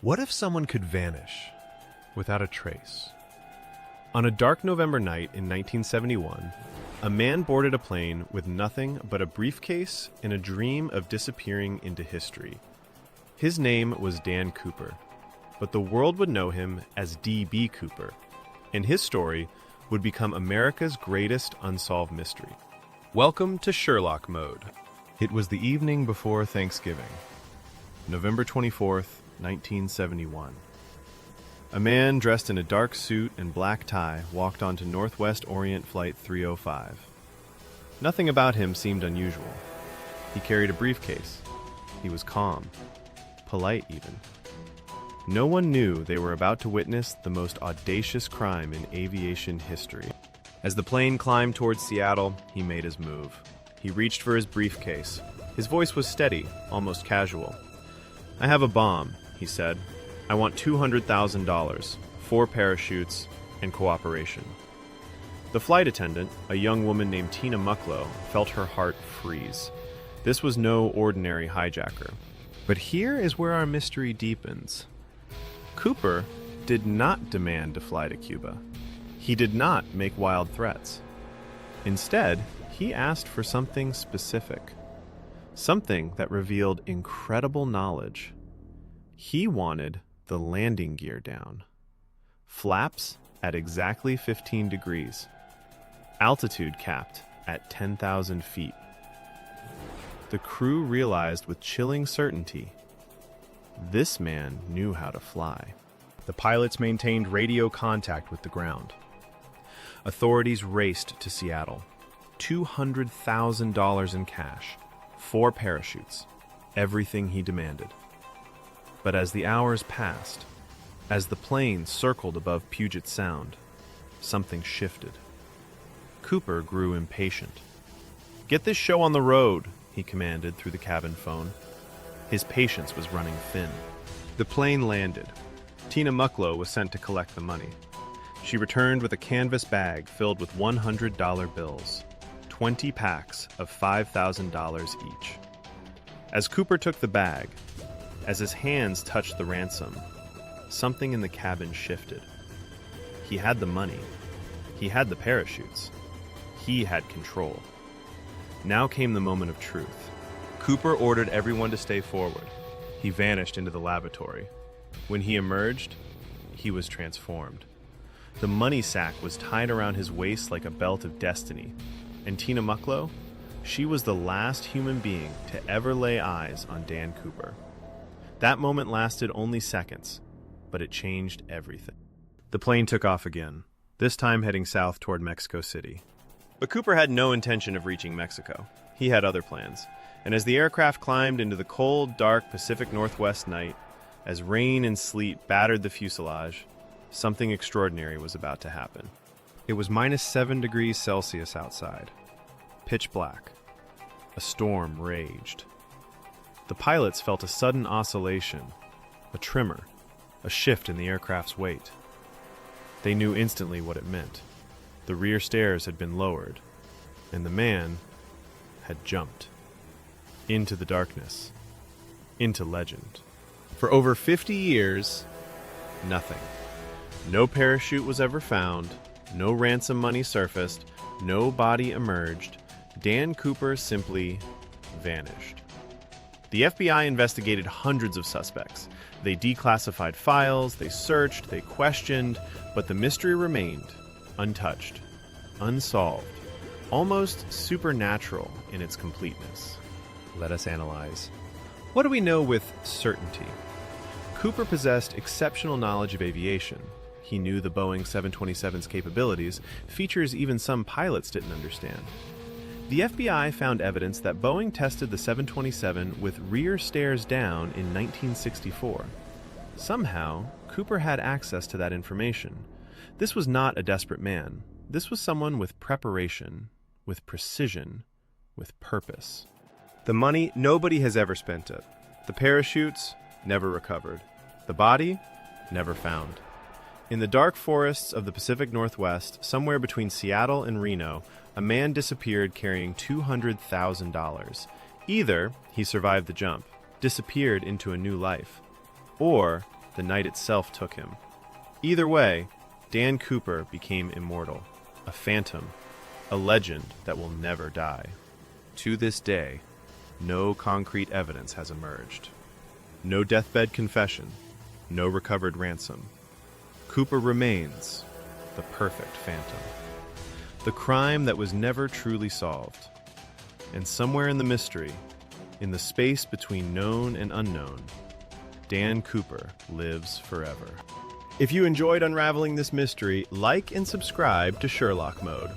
What if someone could vanish without a trace? On a dark November night in 1971, a man boarded a plane with nothing but a briefcase and a dream of disappearing into history. His name was Dan Cooper, but the world would know him as D.B. Cooper, and his story would become America's greatest unsolved mystery. Welcome to Sherlock Mode. It was the evening before Thanksgiving, November 24th, 1971. A man dressed in a dark suit and black tie walked onto Northwest Orient Flight 305. Nothing about him seemed unusual. He carried a briefcase. He was calm, polite even. No one knew they were about to witness the most audacious crime in aviation history. As the plane climbed towards Seattle, he made his move. He reached for his briefcase. His voice was steady, almost casual. "I have a bomb," he said. "I want $200,000, 4 parachutes, and cooperation." The flight attendant, a young woman named Tina Mucklow, felt her heart freeze. This was no ordinary hijacker. But here is where our mystery deepens. Cooper did not demand to fly to Cuba. He did not make wild threats. Instead, he asked for something specific. Something that revealed incredible knowledge. He wanted the landing gear down. Flaps at exactly 15 degrees. Altitude capped at 10,000 feet. The crew realized with chilling certainty, this man knew how to fly. The pilots maintained radio contact with the ground. Authorities raced to Seattle. $200,000 in cash, 4 parachutes, everything he demanded. But as the hours passed, as the plane circled above Puget Sound, something shifted. Cooper grew impatient. "Get this show on the road," he commanded through the cabin phone. His patience was running thin. The plane landed. Tina Mucklow was sent to collect the money. She returned with a canvas bag filled with $100 bills, 20 packs of $5,000 each. As Cooper took the bag, as his hands touched the ransom, something in the cabin shifted. He had the money. He had the parachutes. He had control. Now came the moment of truth. Cooper ordered everyone to stay forward. He vanished into the lavatory. When he emerged, he was transformed. The money sack was tied around his waist like a belt of destiny. And Tina Mucklow? She was the last human being to ever lay eyes on Dan Cooper. That moment lasted only seconds, but it changed everything. The plane took off again, this time heading south toward Mexico City. But Cooper had no intention of reaching Mexico. He had other plans. And as the aircraft climbed into the cold, dark Pacific Northwest night, as rain and sleet battered the fuselage, something extraordinary was about to happen. It was -7 degrees Celsius outside. Pitch black. A storm raged. The pilots felt a sudden oscillation, a tremor, a shift in the aircraft's weight. They knew instantly what it meant. The rear stairs had been lowered, and the man had jumped. Into the darkness. Into legend. For over 50 years, nothing. No parachute was ever found, no ransom money surfaced, no body emerged. Dan Cooper simply vanished. The FBI investigated hundreds of suspects. They declassified files, they searched, they questioned, but the mystery remained untouched, unsolved, almost supernatural in its completeness. Let us analyze. What do we know with certainty? Cooper possessed exceptional knowledge of aviation. He knew the Boeing 727's capabilities, features even some pilots didn't understand. The FBI found evidence that Boeing tested the 727 with rear stairs down in 1964. Somehow, Cooper had access to that information. This was not a desperate man. This was someone with preparation, with precision, with purpose. The money, nobody has ever spent it. The parachutes, never recovered. The body, never found. In the dark forests of the Pacific Northwest, somewhere between Seattle and Reno, a man disappeared carrying $200,000. Either he survived the jump, disappeared into a new life, or the night itself took him. Either way, Dan Cooper became immortal, a phantom, a legend that will never die. To this day, no concrete evidence has emerged. No deathbed confession, no recovered ransom. Cooper remains the perfect phantom. The crime that was never truly solved. And somewhere in the mystery, in the space between known and unknown, Dan Cooper lives forever. If you enjoyed unraveling this mystery, like and subscribe to Sherlock Mode.